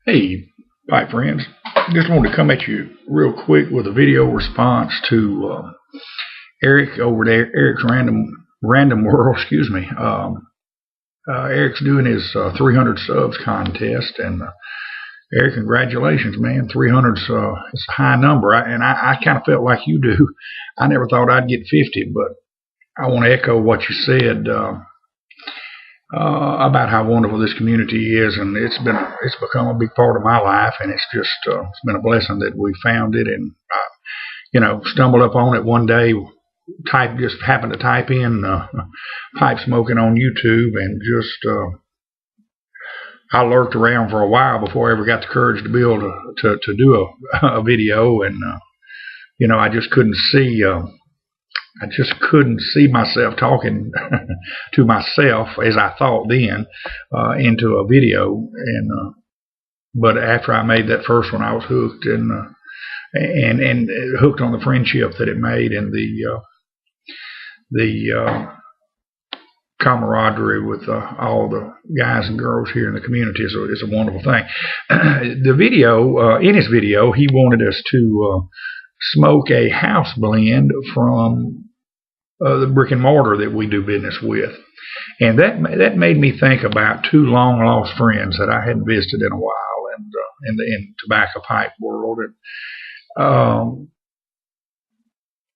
Hey, pipe friends. Just wanted to come at you real quick with a video response to Eric over there, Eric's Random World. Excuse me. Eric's doing his 300 subs contest, and Eric, congratulations, man. 300's it's a high number, and I kind of felt like you do. I never thought I'd get 50, but I want to echo what you said about how wonderful this community is, and it's become a big part of my life, and it's been a blessing that we found it, and stumbled up on it one day. Just happened to type in pipe smoking on YouTube, and I lurked around for a while before I ever got the courage to be able to do a video, and I just couldn't see. I just couldn't see myself talking to myself as I thought then into a video, and but after I made that first one, I was hooked, and hooked on the friendship that it made, and the camaraderie with all the guys and girls here in the community is a wonderful thing. The video, in his video, he wanted us to smoke a house blend from the brick and mortar that we do business with, and that made me think about two long lost friends that I hadn't visited in a while, and in the tobacco pipe world. And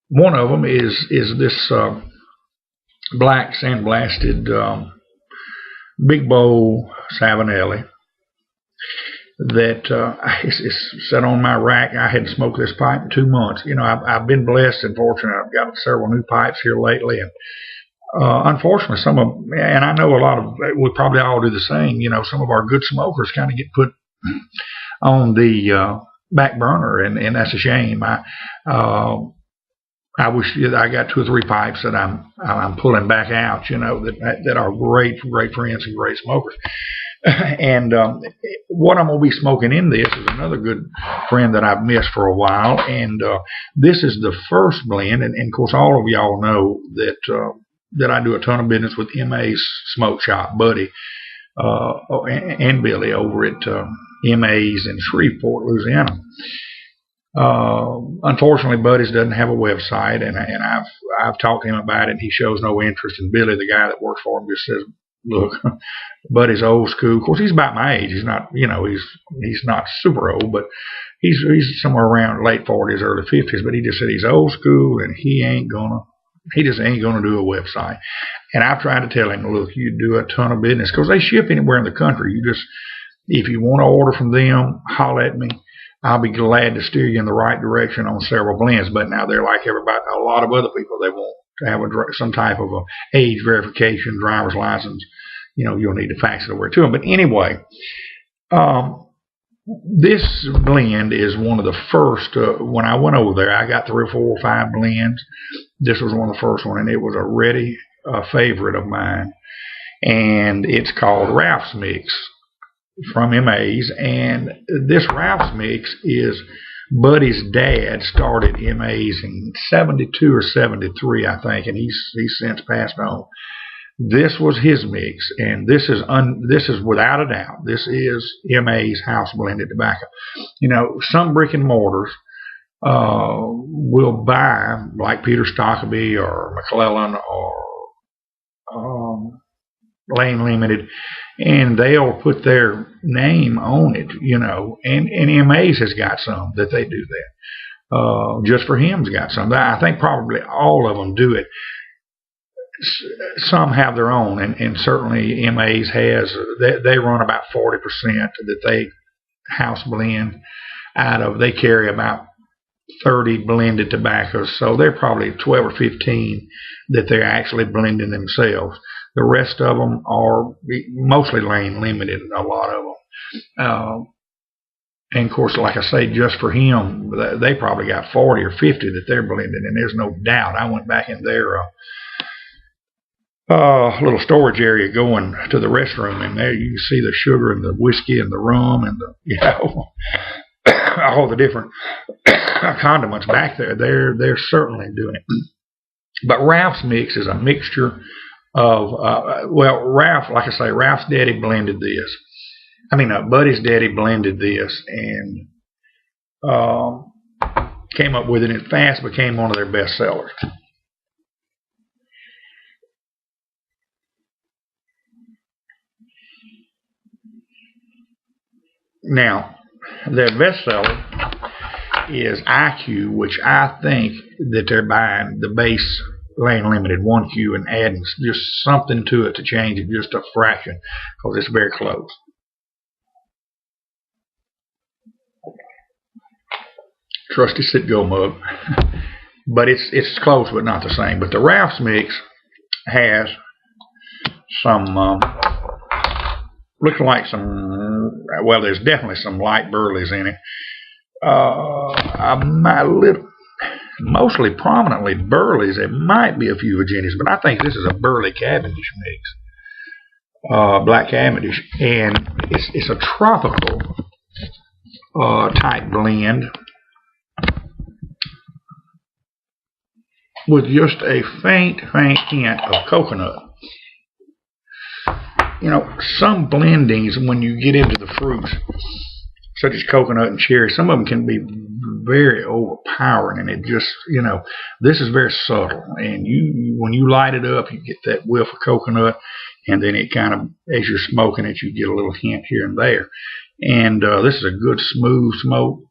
one of them is this black sandblasted big bowl Savinelli that is set on my rack. I hadn't smoked this pipe in 2 months. I've been blessed and fortunate. I've got several new pipes here lately, and unfortunately, and I know a lot of, we probably all do the same. Some of our good smokers kind of get put on the back burner, and that's a shame. I wish I got 2 or 3 pipes that I'm pulling back out, that are great friends and great smokers. And what I'm going to be smoking in this is another good friend that I've missed for a while, and this is the first blend, and of course all of y'all know that I do a ton of business with MA's Smoke Shop, Buddy and Billy over at MA's in Shreveport, Louisiana. Unfortunately, Buddy's doesn't have a website, and I've talked to him about it, and he shows no interest. And Billy, the guy that works for him, just says, "Look, Buddy's old school." Of course, he's about my age. He's not, he's not super old, but he's somewhere around late 40s, early 50s. But he just said he's old school, and he just ain't gonna do a website. And I've tried to tell him, look, you do a ton of business, because they ship anywhere in the country. If you want to order from them, holler at me. I'll be glad to steer you in the right direction on several blends. But now they're like everybody, a lot of other people. They want to have some type of a age verification, driver's license. You'll need to fax it over to them. But anyway, this blend is one of the first. When I went over there, I got 3 or 4 or 5 blends. This was one of the first one, and it was a ready favorite of mine. And it's called Ralph's Mix from MA's, and this Ralph's Mix is Buddy's dad started MA's in 72 or 73, I think, and he's since passed on. This was his mix, and this is without a doubt, this is MA's house blended tobacco. Some brick and mortars will buy, like Peter Stockaby or McClellan or Lane Limited, and they'll put their name on it, and MA's has got some that they do that. Just for Him's got some. I think probably all of them do it. Some have their own, and certainly MA's has. They run about 40% that they house blend out of. They carry about 30 blended tobaccos, so they're probably 12 or 15 that they're actually blending themselves. The rest of them are mostly Lane Limited, a lot of them. And of course, like I say, just for him, they probably got 40 or 50 that they're blending, and there's no doubt. I went back in their little storage area going to the restroom, and there you can see the sugar and the whiskey and the rum and all the different condiments back there. They're certainly doing it. But Ralph's Mix is a mixture of, Ralph, like I say, Ralph's daddy blended this. Buddy's daddy blended this and came up with it, and it fast became one of their best sellers. Now, their best seller is IQ, which I think that they're buying the base Lane Limited 1Q and adding just something to it to change it just a fraction, because it's very close. Trusty sit-go mug. But it's close, but not the same. But the Ralph's mix has some, looks like some, well, there's definitely some light burleys in it. Mostly prominently burleys. There might be a few Virginias, but I think this is a burley Cavendish mix. Black Cavendish. And it's a tropical type blend with just a faint hint of coconut. Some blendings, when you get into the fruits, such as coconut and cherry, some of them can be very overpowering, and it just, this is very subtle. And when you light it up, you get that whiff of coconut, and then it kind of, as you're smoking it, you get a little hint here and there. And this is a good smooth smoke,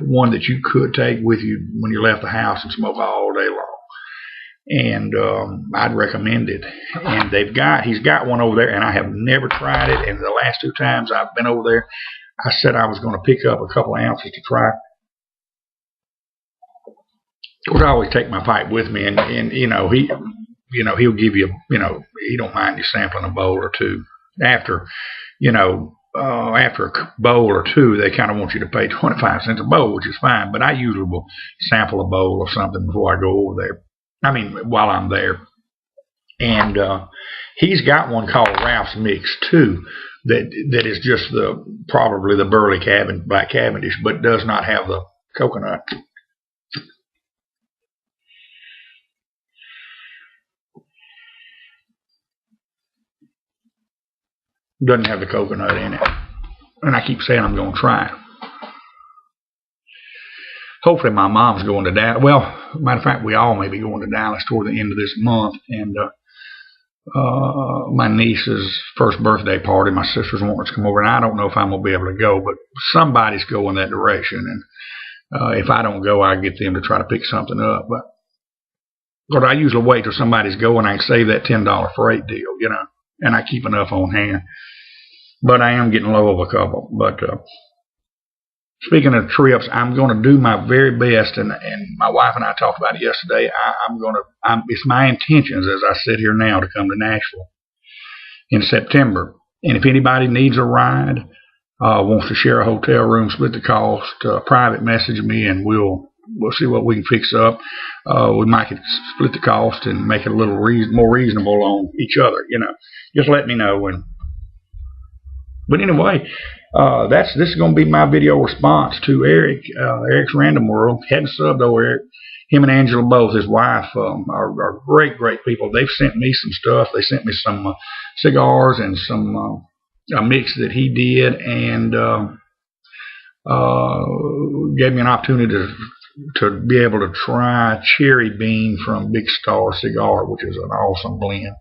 one that you could take with you when you left the house and smoke all day long. And I'd recommend it. And he's got one over there, and I have never tried it. And the last 2 times I've been over there, I said I was going to pick up a couple of ounces to try. Of course, I always take my pipe with me, and he'll give you, he don't mind you sampling a bowl or two. After a bowl or two, they kind of want you to pay 25 cents a bowl, which is fine. But I usually will sample a bowl of something before I go over there. While I'm there. And he's got one called Ralph's Mix too, that is just probably the burley Black Cavendish, but does not have the coconut. Doesn't have the coconut in it. And I keep saying I'm going to try it. Hopefully my mom's going to Dallas. Well, matter of fact, we all may be going to Dallas toward the end of this month. And my niece's first birthday party, my sister's wanting us to come over. And I don't know if I'm going to be able to go, but somebody's going that direction. And if I don't go, I get them to try to pick something up. But I usually wait till somebody's going. I can save that $10 freight deal, and I keep enough on hand. But I am getting low of a couple. But speaking of trips, I'm going to do my very best, and my wife and I talked about it yesterday. It's my intentions as I sit here now to come to Nashville in September. And if anybody needs a ride, wants to share a hotel room, split the cost, private message me, and we'll see what we can fix up. We might split the cost and make it a little more reasonable on each other. Just let me know. But anyway, this is going to be my video response to Eric, Eric's Random World. Hadn't subbed over Eric. Him and Angela both, his wife, are great people. They've sent me some stuff. They sent me some cigars and some a mix that he did, and gave me an opportunity to be able to try Cherry Bean from Big Star Cigar, which is an awesome blend.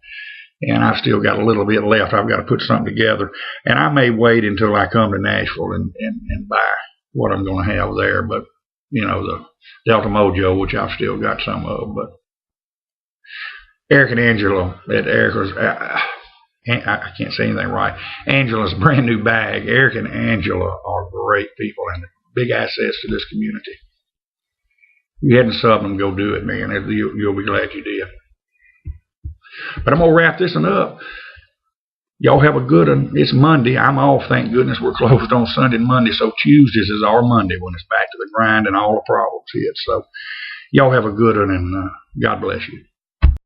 And I've still got a little bit left. I've got to put something together. And I may wait until I come to Nashville and buy what I'm going to have there. But, the Delta Mojo, which I've still got some of. But Eric and Angela at Erica's, I can't say anything right. Angela's brand new bag. Eric and Angela are great people and big assets to this community. If you hadn't subbed them, go do it, man. You'll be glad you did. But I'm going to wrap this one up. Y'all have a good one. It's Monday. I'm off, thank goodness. We're closed on Sunday and Monday, so Tuesdays is our Monday when it's back to the grind and all the problems hit. So y'all have a good one, and God bless you.